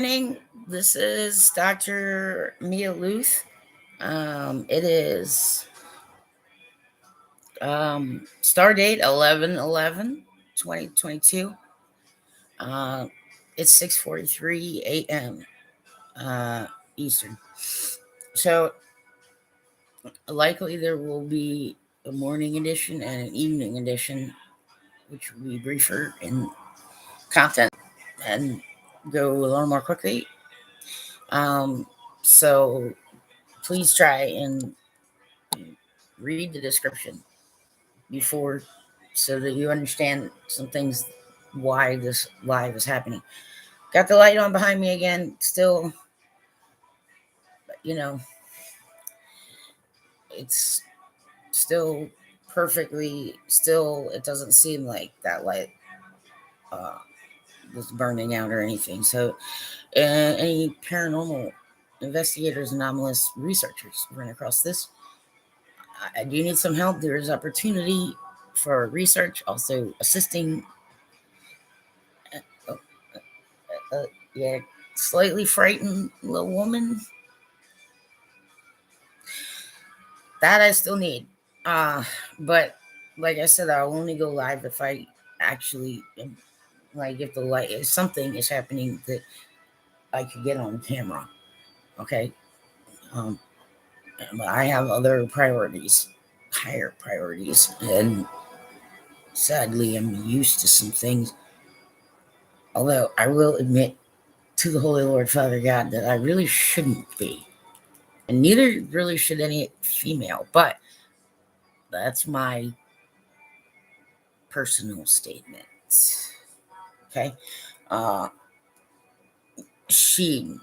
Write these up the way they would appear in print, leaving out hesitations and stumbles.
This is Dr. Mia Lueth. It is star date 11/11/2022. Uh, it's 6:43 a.m. Eastern. So likely there will be a morning edition and an evening edition, which will be briefer in content and go a little more quickly. So please try and read the description before so that you understand some things why this live is happening. Got the light on behind me again. Still, you know, it's still perfectly still. It doesn't seem like that light uh, was burning out or anything. So, any paranormal investigators, anomalous researchers run across this, I do need some help. There is opportunity for research, also assisting. Uh, yeah, slightly frightened little woman that I still need. Uh, but like I said, I'll only go live if I actually like if the light if something is happening that I could get on camera. Okay. Um, but I have other priorities, higher priorities, and sadly, I'm used to some things. Although I will admit to the Holy Lord Father God that I really shouldn't be, and neither really should any female. But that's my personal statements. Okay. Uh, she,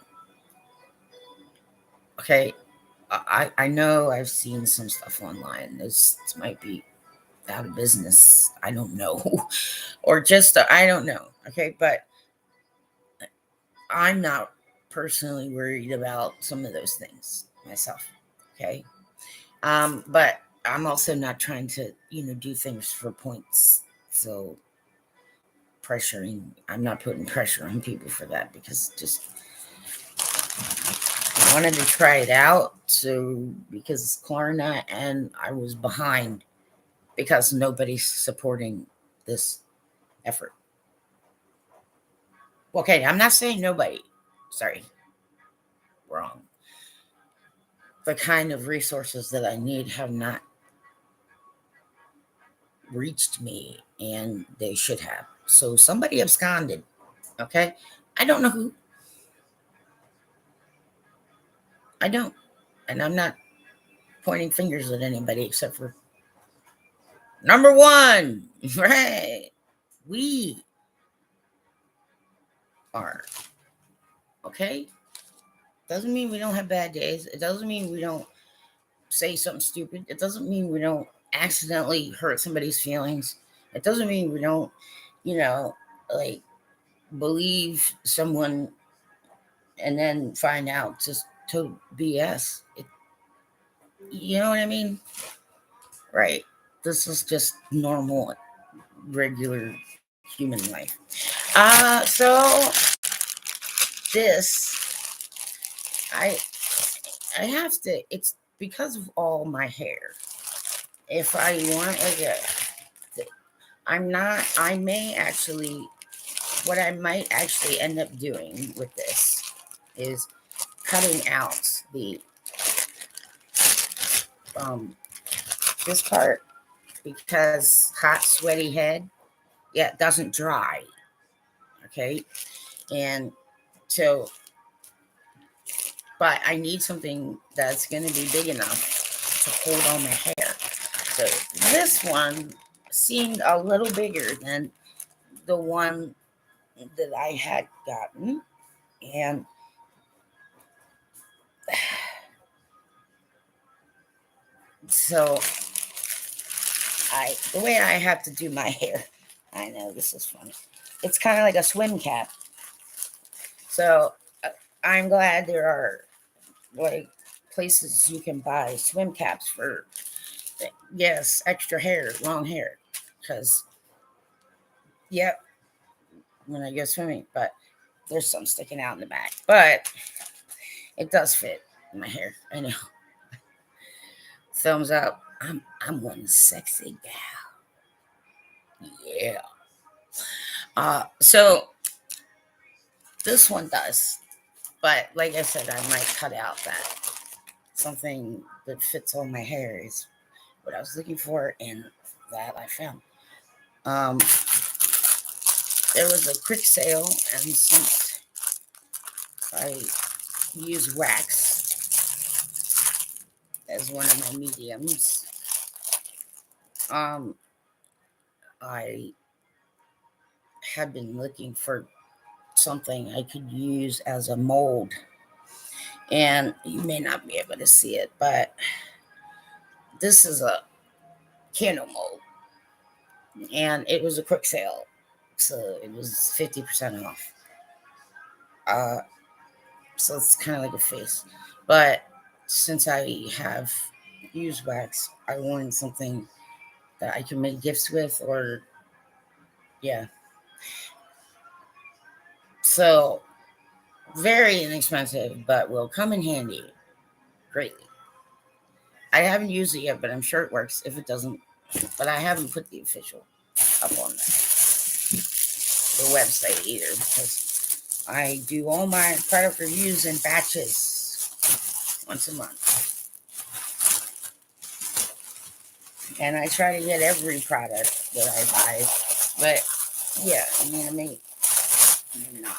okay. I know I've seen some stuff online. This might be out of business. I don't know. Or just, I don't know. Okay. But I'm not personally worried about some of those things myself. Okay. But I'm also not trying to, do things for points. So I'm not putting pressure on people for that because just I wanted to try it out. So because Klarna and I was behind because nobody's supporting this effort. Okay, I'm not saying nobody. Sorry, wrong. The kind of resources that I need have not reached me, and they should have. So somebody absconded. Okay, I don't know who. I don't, and I'm not pointing fingers at anybody except for number one. Right, we are okay. Doesn't mean we don't have bad days. It doesn't mean we don't say something stupid. It doesn't mean we don't accidentally hurt somebody's feelings. It doesn't mean we don't, you know, like believe someone and then find out just to BS. You know what I mean? Right. This is just normal, regular human life. So this, I, I have to. It's because of all my hair. If I want I'm not. I may actually. What I might actually end up doing with this is cutting out the um this part because hot sweaty head, yeah, it doesn't dry. Okay, and so but I need something that's going to be big enough to hold all my hair. So this one seemed a little bigger than the one that I had gotten, and so the way I have to do my hair, I know this is funny. It's kind of like a swim cap. So I'm glad there are like places you can buy swim caps for yes, extra hair, long hair, because yep, when I go swimming. But There's some sticking out in the back, but it does fit in my hair. I know. Thumbs up. I'm one sexy gal. Yeah. So this one does, but like I said, I might cut out that something that fits on my hair is what I was looking for, and that I found. Um, there was a quick sale, and since I use wax as one of my mediums, um, I had been looking for something I could use as a mold. And you may not be able to see it, but this is a candle mold. And it was a quick sale. So it was 50% off. Uh, so it's kind of like a face. But since I have used wax, I wanted something that I can make gifts with, or yeah. So very inexpensive, but will come in handy greatly. I haven't used it yet, but I'm sure it works. If it doesn't, but I haven't put the official up on the website either, because I do all my product reviews in batches once a month. And I try to get every product that I buy. But yeah, I may not,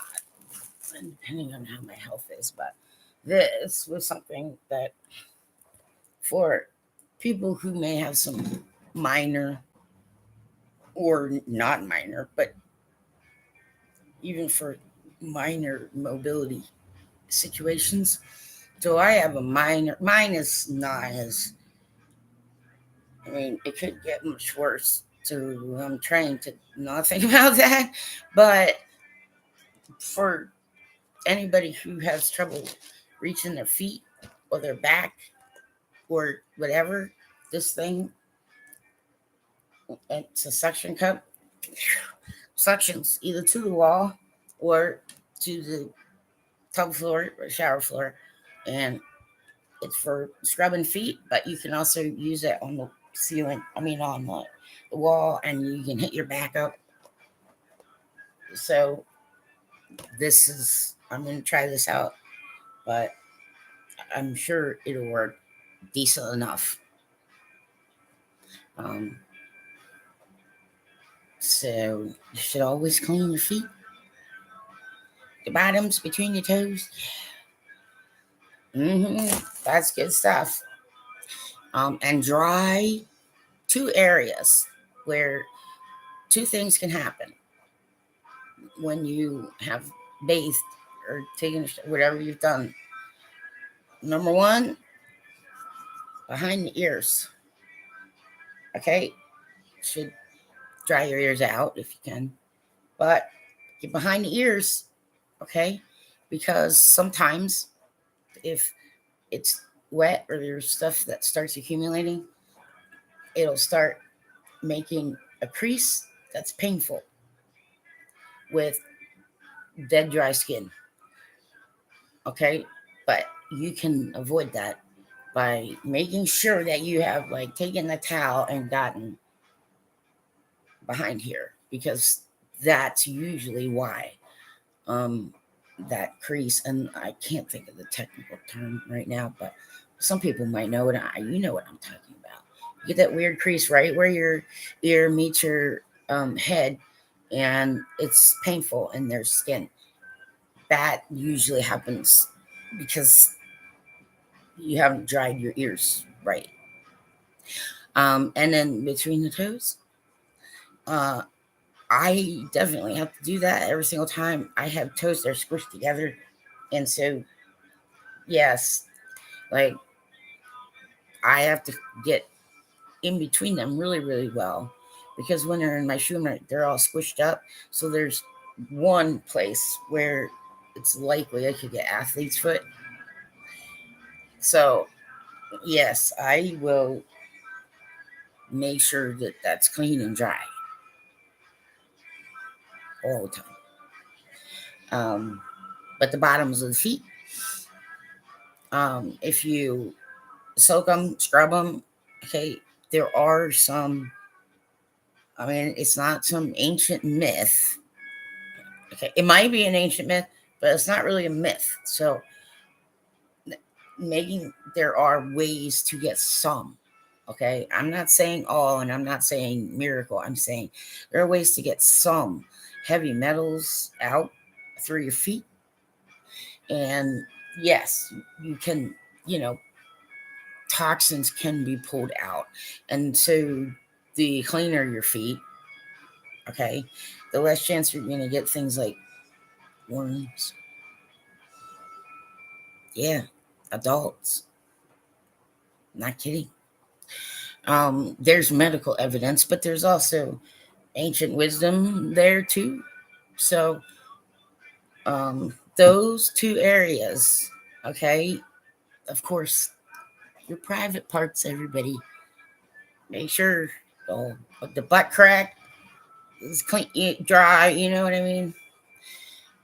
depending on how my health is. But this was something that for people who may have some minor or not minor, but even for minor mobility situations. So I have a minor, mine is not as, it could get much worse. So I'm trying to not think about that. But for anybody who has trouble reaching their feet or their back or whatever, this thing, it's a suction cup, suctions either to the wall or to the tub floor or shower floor. And it's for scrubbing feet, but you can also use it on the ceiling, on the wall, and you can hit your back up. So I'm going to try this out, but I'm sure it'll work decent enough. So you should always clean your feet, the bottoms between your toes. That's good stuff. And dry two areas where two things can happen when you have bathed or taken whatever you've done. Number one, behind the ears. Okay, should dry your ears out if you can, but get behind the ears. Okay, because sometimes if it's wet or there's stuff that starts accumulating, it'll start making a crease that's painful with dead dry skin. Okay, but you can avoid that by making sure that you have taken the towel and gotten behind here, because that's usually why that crease, and I can't think of the technical term right now, but some people might know it. You know what I'm talking about. You get that weird crease right where your ear meets your head, and it's painful and there's skin. That usually happens because you haven't dried your ears right. And then between the toes, I definitely have to do that every single time. I have toes that are squished together. And so, yes, I have to get in between them really, really well, because when they're in my shoe, they're all squished up. So there's one place where it's likely I could get athlete's foot. So, yes, I will make sure that that's clean and dry all the time. Um, but the bottoms of the feet, if you soak them, scrub them, okay, there are some, I mean, it's not some ancient myth. Okay, it might be an ancient myth, but it's not really a myth. So making there are ways to get some. Okay, I'm not saying all, and I'm not saying miracle. I'm saying there are ways to get some heavy metals out through your feet. And yes, you can, you know, toxins can be pulled out. And so the cleaner your feet, okay, the less chance you're going to get things like worms. Yeah, adults. Not kidding. There's medical evidence, but there's also ancient wisdom there too. So, those two areas, okay, of course, your private parts, everybody, make sure oh, the butt crack is clean, dry, you know what I mean?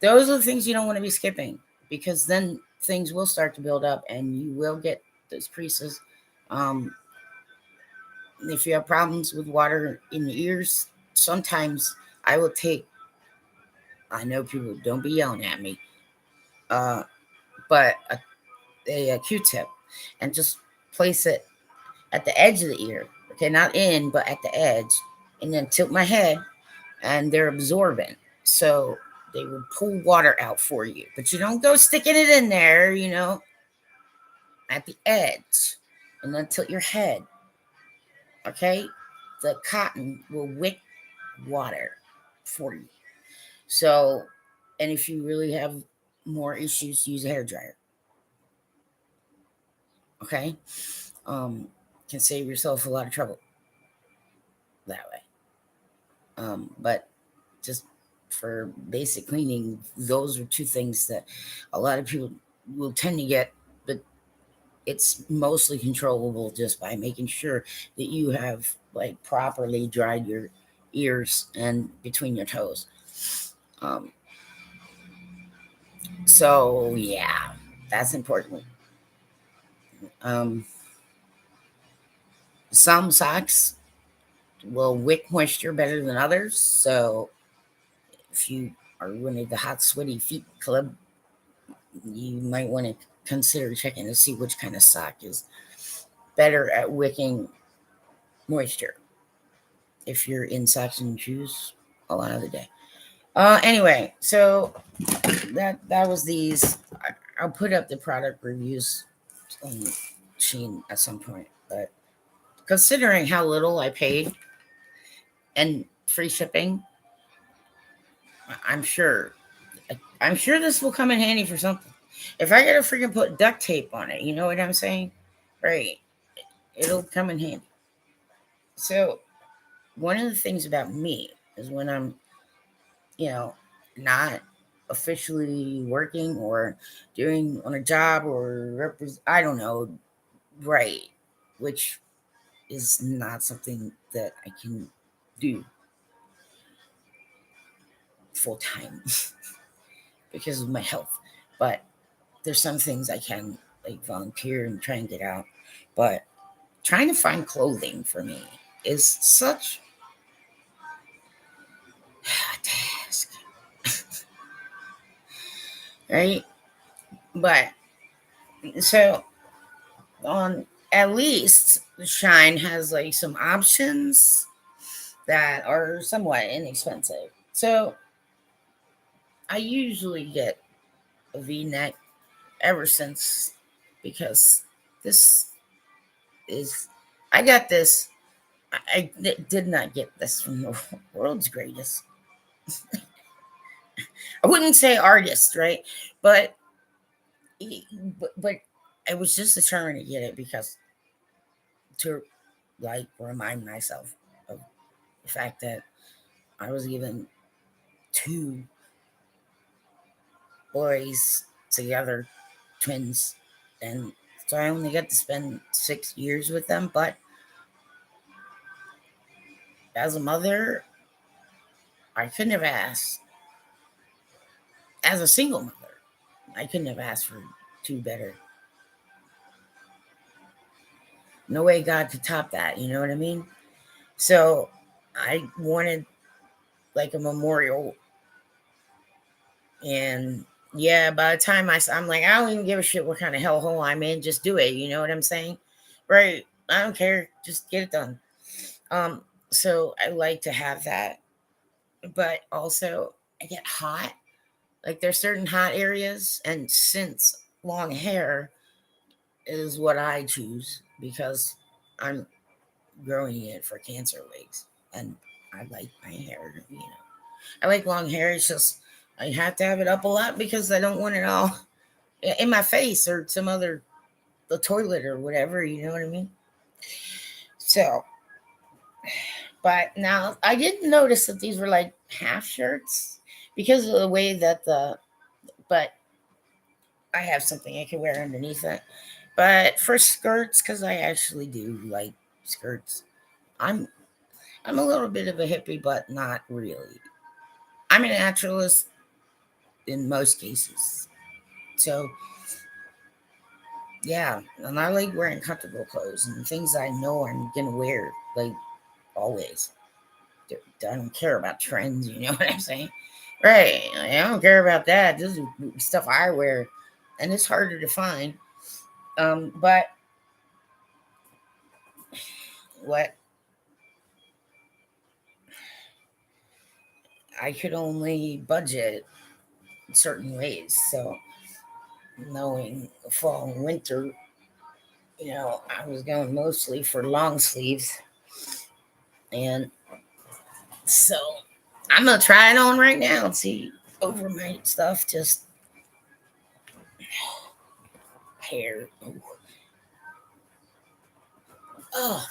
Those are the things you don't want to be skipping because then things will start to build up and you will get those creases. Um, if you have problems with water in the ears, sometimes I will take, I know people don't be yelling at me, uh, but a Q-tip and just place it at the edge of the ear. Okay, not in, but at the edge. And then tilt my head and they're absorbent. So they will pull water out for you. But you don't go sticking it in there, you know, at the edge. And then tilt your head. Okay? The cotton will wick water for you. So, and if you really have more issues, use a hair dryer. Okay? Can save yourself a lot of trouble that way. But just for basic cleaning, those are two things that a lot of people will tend to get, but it's mostly controllable just by making sure that you have like properly dried your ears and between your toes. Um, so yeah, that's important. Um, some socks will wick moisture better than others. So if you are one of the hot, sweaty feet club, you might want to consider checking to see which kind of sock is better at wicking moisture if you're in socks and shoes a lot of the day. Anyway, so that was these. I'll put up the product reviews on Sheen at some point, but considering how little I paid and free shipping, I'm sure I'm sure this will come in handy for something. If I gotta freaking put duct tape on it, you know what I'm saying? Right. It'll come in handy. So one of the things about me is when I'm, you know, not officially working or doing on a job or I don't know, right, which is not something that I can do full time because of my health. But there's some things I can like volunteer and try and get out. But trying to find clothing for me is such a task, right? But so on at least Shine has like some options that are somewhat inexpensive. So I usually get a V-neck ever since because this is I got this. Did not get this from the world's greatest. I wouldn't say artist, right? But but I was just determined to get it because to like remind myself of the fact that I was given two boys together, twins, and so I only got to spend 6 years with them. But as a mother, I couldn't have asked as a single mother, I couldn't have asked for two better. No way God could top that. You know what I mean? So I wanted like a memorial. And yeah, by the time I'm like, I don't even give a shit what kind of hellhole I'm in. Just do it. You know what I'm saying? Right. I don't care. Just get it done. Um, so I like to have that. But also I get hot. Like there's certain hot areas. And since long hair is what I choose because I'm growing it for cancer wigs. And I like my hair. I like long hair. It's just I have to have it up a lot because I don't want it all in my face or some other the toilet or whatever. You know what I mean? So, but now I didn't notice that these were like half shirts because of the way that the. But I have something I can wear underneath it. But for skirts, because I actually do like skirts, I'm I'm a little bit of a hippie, but not really. I'm a naturalist in most cases. So yeah, and I like wearing comfortable clothes and things I know I'm gonna wear, like always. I don't care about trends, you know what I'm saying? Right. I don't care about that. This is stuff I wear, and it's harder to find. But what I could only budget certain ways. So knowing fall and winter, I was going mostly for long sleeves, and so I'm gonna try it on right now and see over my stuff. Just hair. Oh,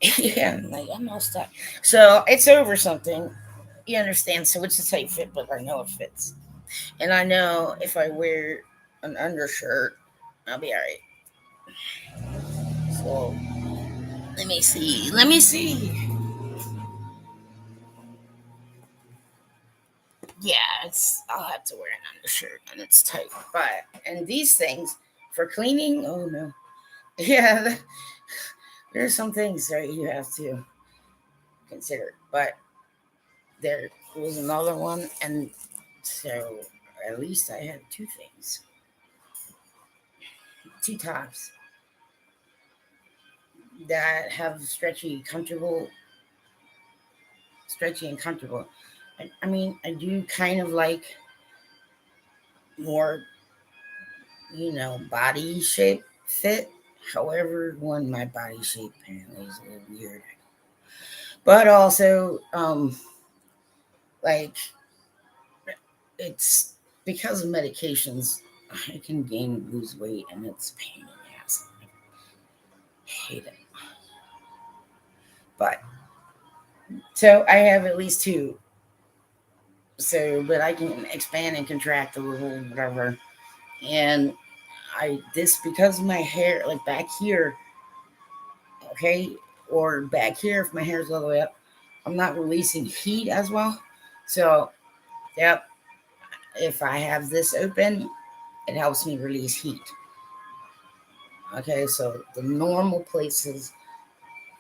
yeah, like I'm all stuck. So it's over something. You understand? So it's a tight fit, but I know it fits, and I know if I wear an undershirt, I'll be all right. So let me see. Let me see. Yeah, it's. I'll have to wear an undershirt, and it's tight. But and these things for cleaning. Oh no. Yeah, there's some things that you have to consider, but there was another one, and so at least I had two things, two tops that have stretchy and comfortable. I mean, I do kind of like more, body shape fit. However, one my body shape apparently is a little weird, but also like it's because of medications. I can gain and lose weight, and it's a pain in the ass. I hate it. But so I have at least two. So, but I can expand and contract a little, whatever. And this because of my hair, like back here, okay, or back here, if my hair's all the way up, I'm not releasing heat as well. So, yep, if I have this open, it helps me release heat. Okay, so the normal places,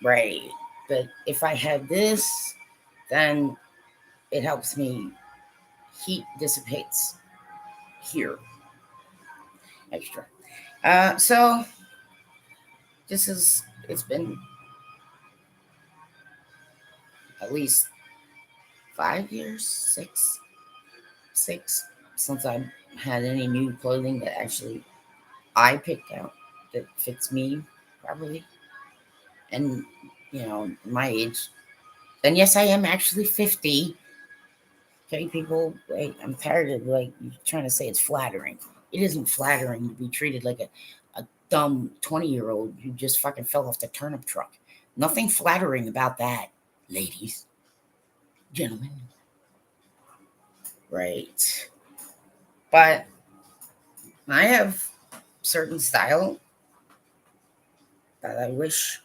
right? But if I have this, then it helps me heat dissipates here extra. So it's been at least 5 years, six since I've had any new clothing that actually I picked out that fits me properly. And my age. And yes, I am actually 50. Okay, people, like, I'm tired of like you trying to say it's flattering. It isn't flattering to be treated like a dumb 20-year-old who just fucking fell off the turnip truck. Nothing flattering about that, ladies, gentlemen. Right. But I have certain style that I wish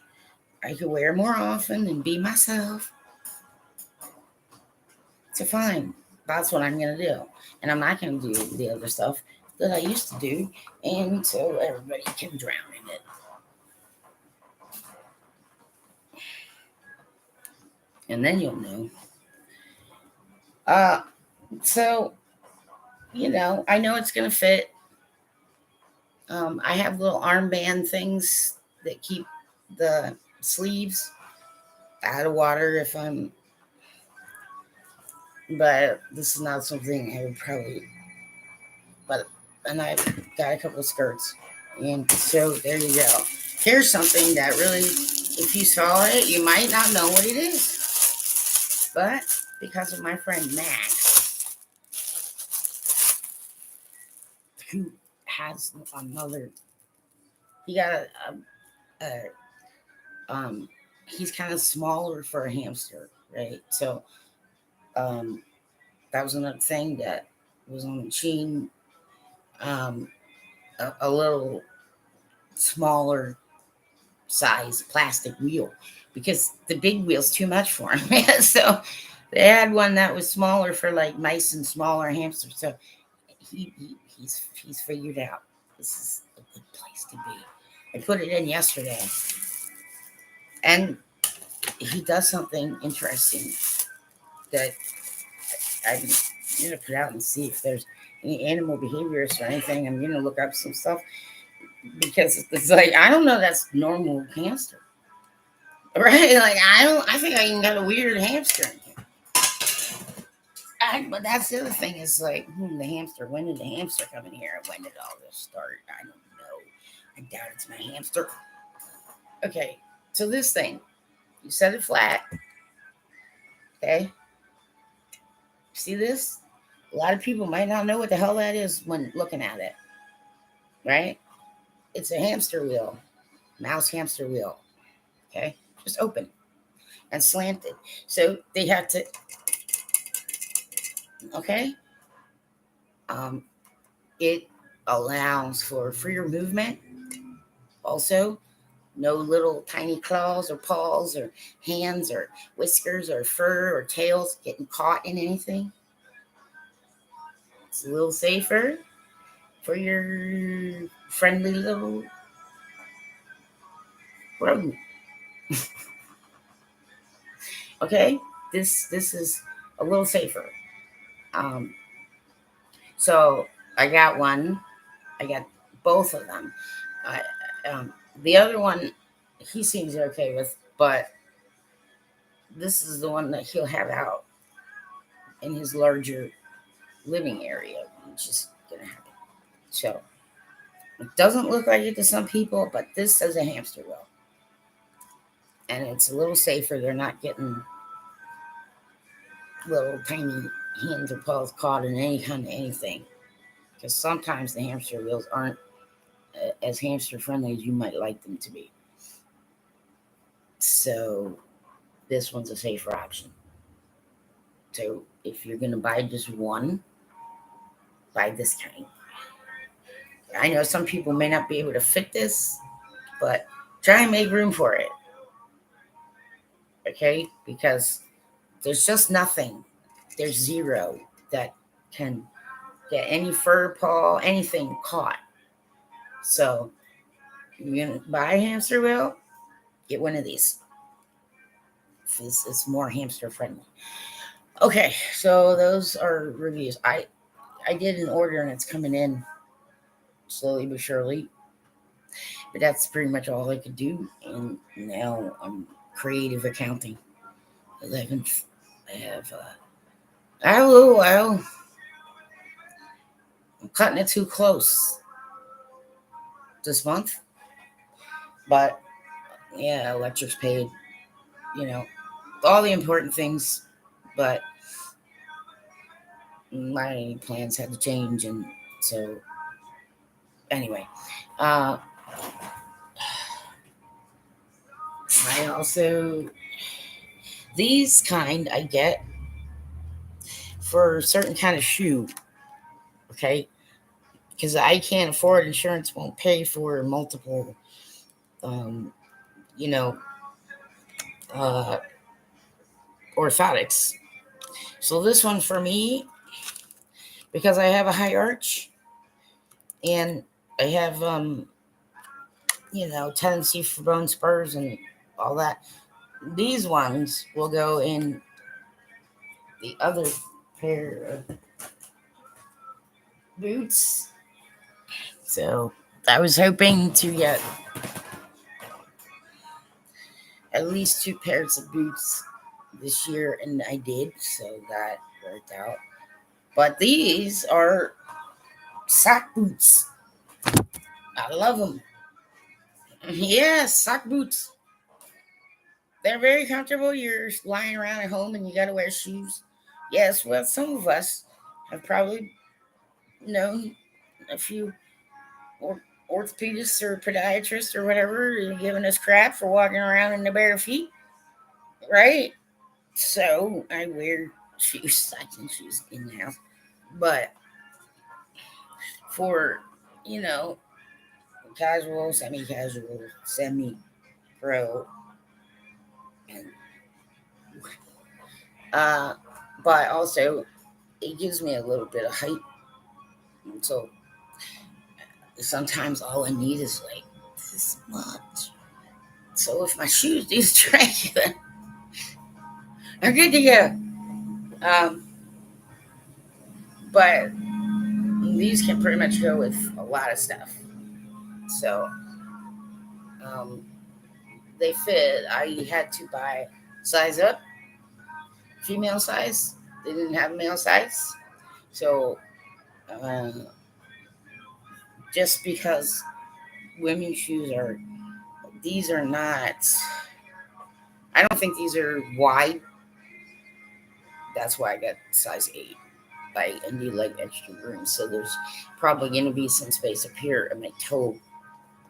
I could wear more often and be myself. So fine. That's what I'm going to do. And I'm not going to do the other stuff that I used to do. And so everybody can drown in it. And then you'll know. Uh, so, I know it's going to fit. I have little armband things that keep the sleeves out of water if I'm, but this is not something I would probably, but, and I've got a couple of skirts. And so there you go. Here's something that really, if you saw it, you might not know what it is. But because of my friend Max, who has another, he got um, he's kind of smaller for a hamster, right? So um, that was another thing that was on the Chime, um, a little smaller size plastic wheel because the big wheel's too much for him. So they had one that was smaller for like mice and smaller hamsters. So he's figured out this is a good place to be. I put it in yesterday, and he does something interesting that I'm gonna put out and see if there's any animal behaviors or anything. I'm gonna look up some stuff because it's like I don't know that's normal hamster. Right? Like I think I even got a weird hamster in here. But that's the other thing is like, the hamster. When did the hamster come in here? When did all this start? I don't know. I doubt it's my hamster. Okay, so this thing, you set it flat. Okay, see this? A lot of people might not know what the hell that is when looking at it. Right? It's a hamster wheel, mouse hamster wheel. Okay, just open and slanted. So they have to. Okay, um, it allows for freer movement. Also, no little tiny claws or paws or hands or whiskers or fur or tails getting caught in anything. It's a little safer for your friendly little rodent. Okay, this is a little safer. Um, so I got one. I got both of them. The other one, he seems okay with, but this is the one that he'll have out in his larger living area, which is gonna happen. So it doesn't look like it to some people, but this is a hamster wheel, and it's a little safer. They're not getting little tiny hands or paws caught in any kind of anything, because sometimes the hamster wheels aren't as hamster friendly as you might like them to be. So this one's a safer option. So if you're gonna buy just one, buy this kind. I know some people may not be able to fit this, but try and make room for it. Okay? Because there's just nothing. There's zero that can get any fur, paw, anything caught. So you're gonna buy a hamster wheel, get one of these. It's more hamster friendly. Okay, so those are reviews. I did an order and it's coming in slowly but surely. But that's pretty much all I could do. And now I'm creative accounting. 11th. I have well, I'm cutting it too close this month. But yeah, electric's paid, you know, all the important things. But my plans had to change, and so anyway, uh, I also these kind I get for a certain kind of shoe, okay? Because I can't afford insurance, won't pay for multiple, um, you know, uh, orthotics. So this one for me, because I have a high arch and I have tendency for bone spurs and all that. These ones will go in the other pair of boots. So I was hoping to get at least 2 pairs of boots this year, and I did, so that worked out. But these are sock boots. I love them. Yes, sock boots. They're very comfortable. You're lying around at home and you got to wear shoes. Yes, well, some of us have probably known a few orthopedists or podiatrists or whatever giving us crap for walking around in the bare feet, right? So I wear shoes, cycling shoes in the house. But for, you know, casual, semi-casual, semi-pro, and but also it gives me a little bit of height. So sometimes all I need is like this much. So if my shoes do the trick, then I'm good to go. But these can pretty much go with a lot of stuff. So um, they fit. I had to buy size up, female size. They didn't have male size. So just because women's shoes these are not, I don't think these are wide. That's why I got size 8. I need like extra room. So there's probably going to be some space up here in my toe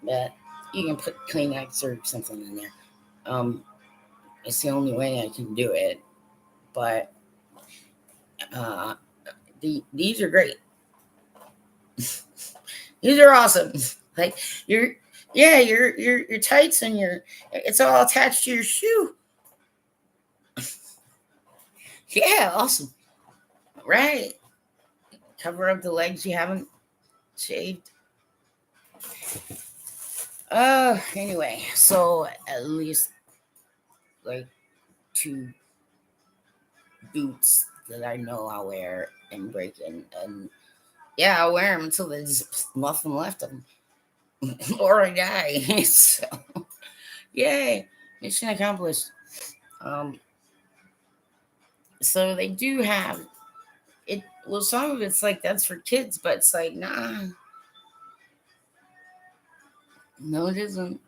that you can put Kleenex or something in there. It's the only way I can do it. But these are great. These are awesome. Like your tights and it's all attached to your shoe. Yeah, awesome. Right. Cover up the legs you haven't shaved. Anyway, so at least like 2 boots that I know I'll wear and break in, and yeah, I'll wear them until there's nothing left of them, or I die. So, yay, mission accomplished. So they do have it. Well, some of it's like that's for kids, but it's like nah, no, it isn't.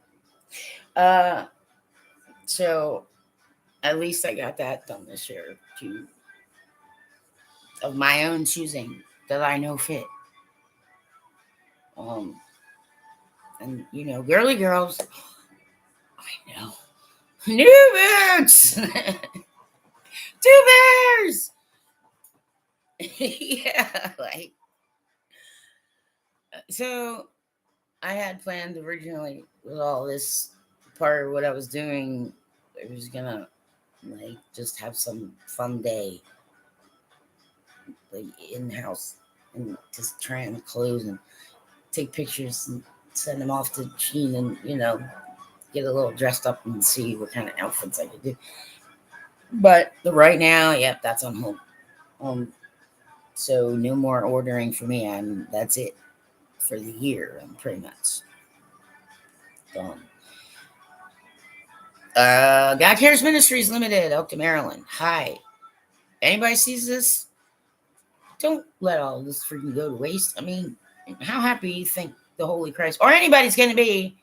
So at least I got that done this year too, of my own choosing that I know fit. Um, and girly girls, I know, new boots, 2 bears. Yeah, like so. I had planned originally with all this part of what I was doing. I was gonna like just have some fun day, like in house, and just try on clothes and take pictures and send them off to Sheen and get a little dressed up and see what kind of outfits I could do. But right now, yep, that's on hold. So no more ordering for me, and that's it for the year. I'm pretty much done. God Cares Ministries Limited, Oakton, Maryland. Hi. Anybody sees this? Don't let all this freaking go to waste. I mean, how happy you think the Holy Christ or anybody's going to be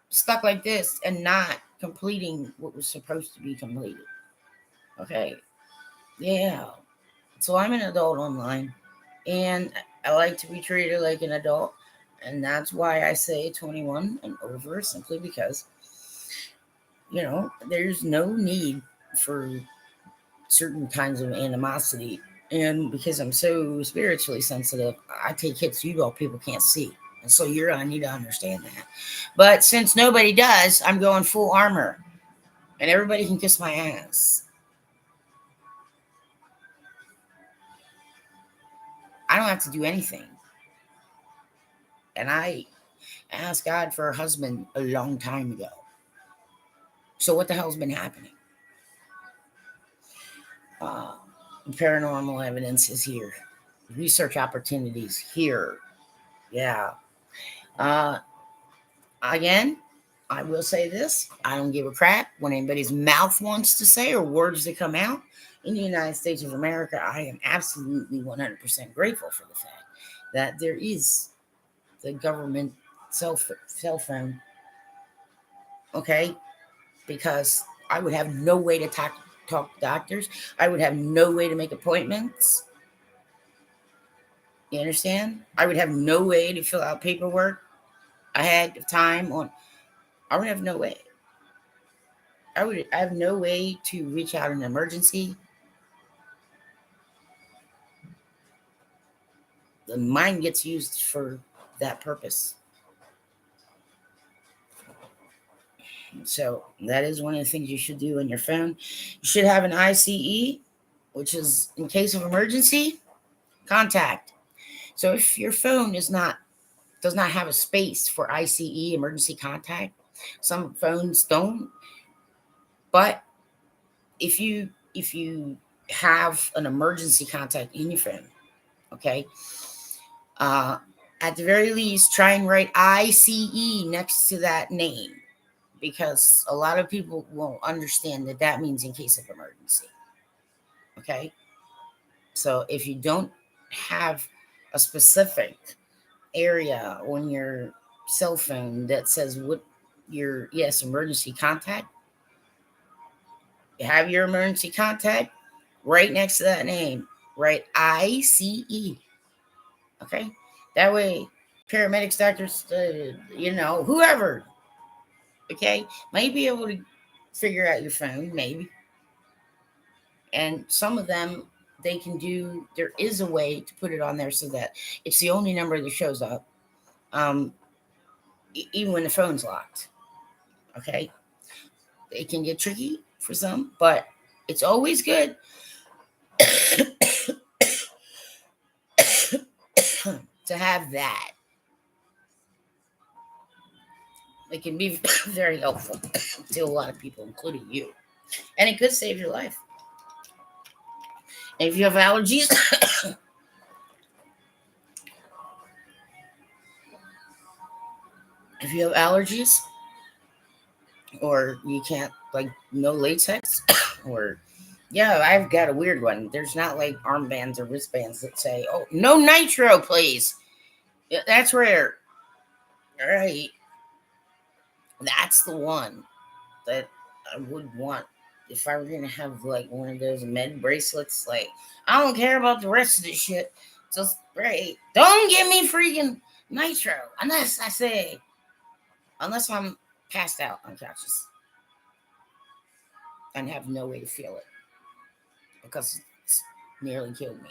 stuck like this and not completing what was supposed to be completed? Okay. Yeah. So I'm an adult online, and I like to be treated like an adult. And that's why I say 21 and over, simply because, there's no need for certain kinds of animosity. And because I'm so spiritually sensitive, I take hits you all people can't see. And so you're going to need to understand that. But since nobody does, I'm going full armor. And everybody can kiss my ass. I don't have to do anything. And I asked God for a husband a long time ago. So what the hell's been happening? Uh, Paranormal evidence is here. Research opportunities here. Yeah. Uh, Again, I will say this. I don't give a crap what anybody's mouth wants to say or words that come out. In the United States of America, I am absolutely 100% grateful for the fact that there is the government cell phone. Okay? Because I would have no way to talk to doctors. I would have no way to make appointments. You understand? I would have no way to fill out paperwork ahead of time on. I would have no way. I have no way to reach out in an emergency. The mind gets used for that purpose. So that is one of the things you should do on your phone. You should have an ICE, which is in case of emergency, contact. So if your phone does not have a space for ICE, emergency contact, some phones don't. But if you have an emergency contact in your phone, okay, at the very least, try and write ICE next to that name, because a lot of people won't understand that means in case of emergency. Okay, so if you don't have a specific area on your cell phone that says what your emergency contact, you have your emergency contact right next to that name, right? ICE. Okay, that way paramedics, doctors, whoever, okay, might be able to figure out your phone, maybe. And some of them, they can do, there is a way to put it on there so that it's the only number that shows up, even when the phone's locked. Okay, it can get tricky for some, but it's always good to have that. It can be very helpful to a lot of people, including you. And it could save your life. And if you have allergies, or you can't, like, no latex, or, yeah, I've got a weird one. There's not like armbands or wristbands that say, oh, no nitro, please. Yeah, that's rare. All right. That's the one that I would want if I were going to have, like, one of those med bracelets. Like, I don't care about the rest of the shit. Just, right. Don't give me freaking nitro unless I'm passed out unconscious and have no way to feel it, because it's nearly killed me.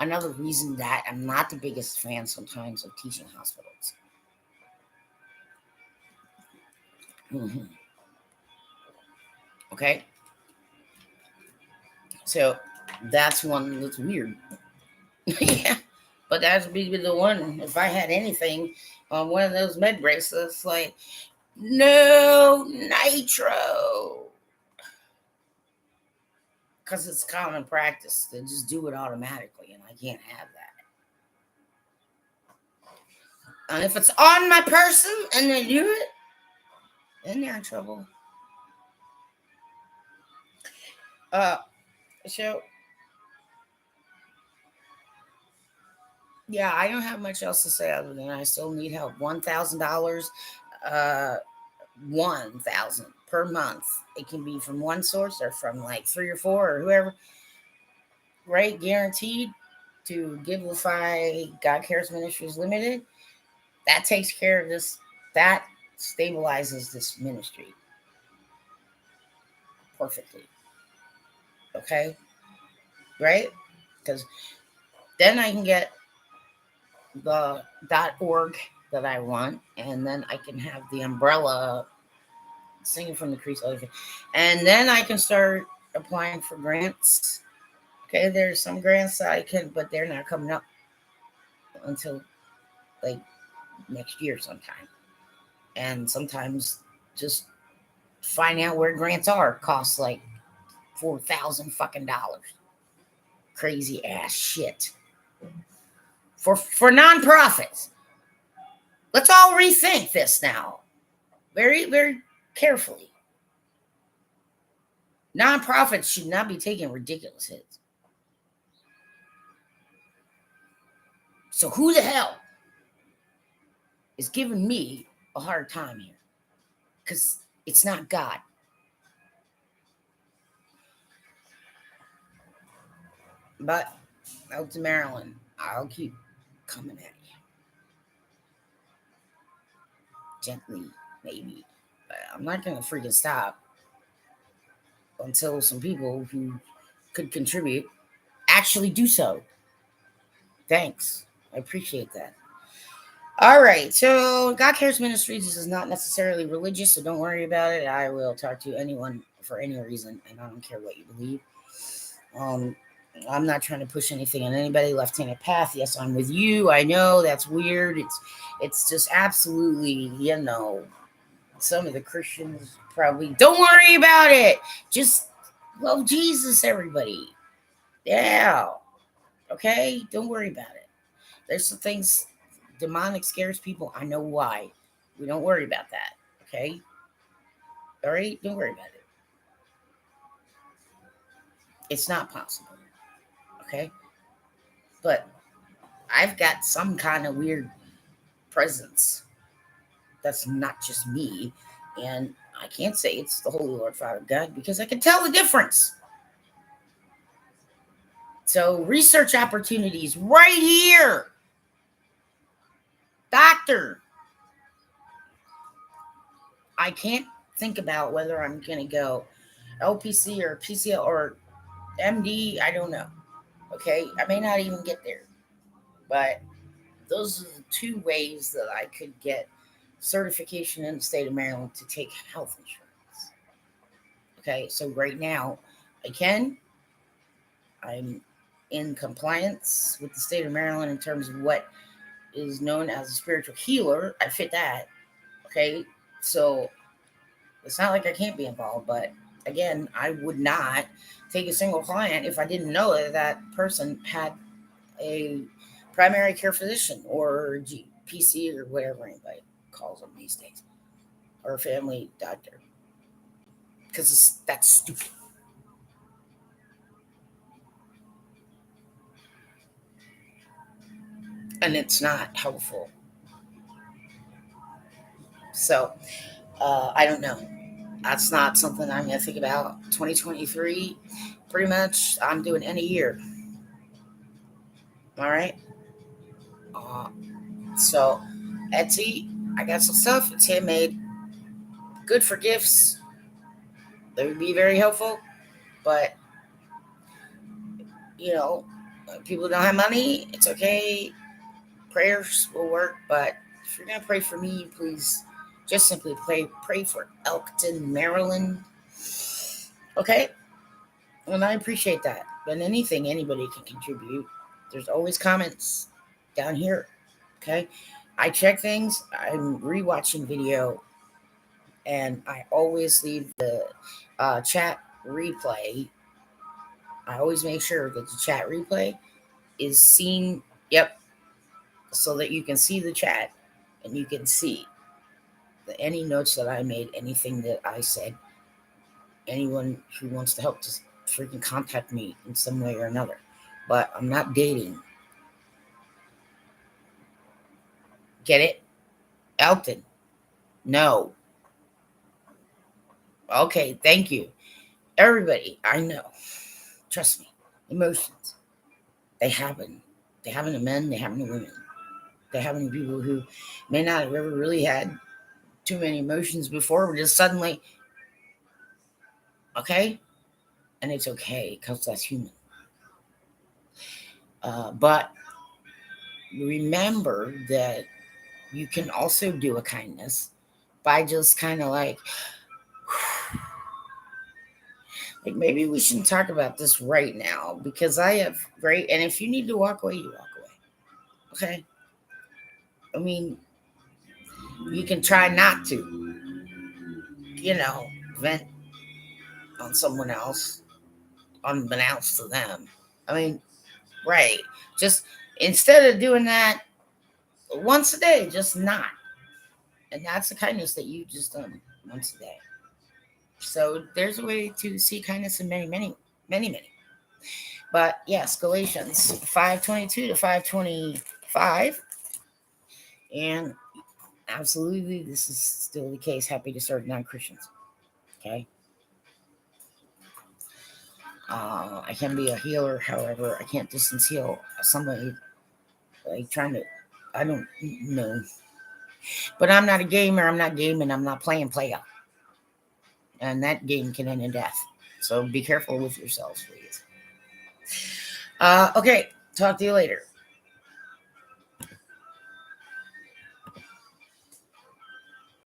Another reason that I'm not the biggest fan sometimes of teaching hospitals. Mm-hmm. Okay. So that's one that's weird. Yeah. But that'd be the one, if I had anything on one of those med bracelets, like, no nitro. Because it's common practice to just do it automatically, and I can't have that. And if it's on my person and they do it, then they're in trouble. So yeah, I don't have much else to say other than I still need help. $1,000, $1,000 per month. It can be from one source or from like 3 or 4 or whoever. Right, guaranteed to Givelify God Cares Ministries Limited. That takes care of this. That stabilizes this ministry perfectly. Okay, right? Because then I can get the .org that I want, and then I can have the umbrella singing from the Creasesinger, and then I can start applying for grants, Okay, there's some grants that I can, but they're not coming up until like next year sometime. And sometimes just finding out where grants are costs like 4,000 fucking dollars. Crazy ass shit. For nonprofits. Let's all rethink this now. Very, very carefully. Nonprofits should not be taking ridiculous hits. So who the hell is giving me a hard time here? Because it's not God. But out to Maryland, I'll keep coming at you. Gently, maybe. But I'm not going to freaking stop until some people who could contribute actually do so. Thanks. I appreciate that. All right. So, God Cares Ministries is not necessarily religious, so don't worry about it. I will talk to anyone for any reason, and I don't care what you believe. I'm not trying to push anything on anybody. Left-handed path. Yes, I'm with you. I know that's weird. It's just absolutely, some of the Christians probably don't worry about it. Just love Jesus, everybody. Yeah. Okay? Don't worry about it. There's some things demonic scares people. I know why. We don't worry about that. Okay? All right? Don't worry about it. It's not possible. Okay? But I've got some kind of weird presence that's not just me. And I can't say it's the Holy Lord Father God because I can tell the difference. So, research opportunities right here. Doctor, I can't think about whether I'm going to go LPC or PCL or MD. I don't know. Okay. I may not even get there. But those are the two ways that I could get certification in the state of Maryland to take health insurance. Okay. So, right now, I'm in compliance with the state of Maryland in terms of what is known as a spiritual healer. I fit that. Okay. So it's not like I can't be involved, but again, I would not take a single client if I didn't know that that person had a primary care physician or PC or whatever anybody calls them these days, or a family doctor, because that's stupid. And it's not helpful. So I don't know. That's not something I'm going to think about. 2023, pretty much, I'm doing any year. All right. Uh, so, Etsy, I got some stuff. It's handmade. Good for gifts. They would be very helpful. But, you know, people don't have money. It's okay. Prayers will work. But if you're going to pray for me, please just simply pray for Elkton, Maryland. Okay? And I appreciate that. But anything anybody can contribute, there's always comments down here. Okay. I check things. I'm rewatching video, and I always leave the chat replay. I always make sure that the chat replay is seen. Yep. So that you can see the chat and you can see any notes that I made, anything that I said. Anyone who wants to help, just freaking contact me in some way or another. But I'm not dating. Get it? Elton. No. Okay, thank you. Everybody, I know. Trust me. Emotions. They happen. They happen to men, they happen to women. They happen to people who may not have ever really had too many emotions before, but just suddenly, okay? And it's okay because that's human. But remember that you can also do a kindness by just kind of like Like maybe we shouldn't talk about this right now because I have great. And if you need to walk away, you walk away. Okay. I mean, you can try not to, you know, vent on someone else unbeknownst to them. I mean, right. Just instead of doing that once a day, just not. And that's the kindness that you just done once a day. So there's a way to see kindness in many, many, many, many. But yes, Galatians 5:22 to 5:25. And absolutely, this is still the case. Happy to serve non-Christians. Okay. I can be a healer, however, I can't distance heal somebody like trying to. I don't know, but I'm not a gamer. I'm not gaming. I'm not playing play up, and that game can end in death. So be careful with yourselves, please. Okay, talk to you later.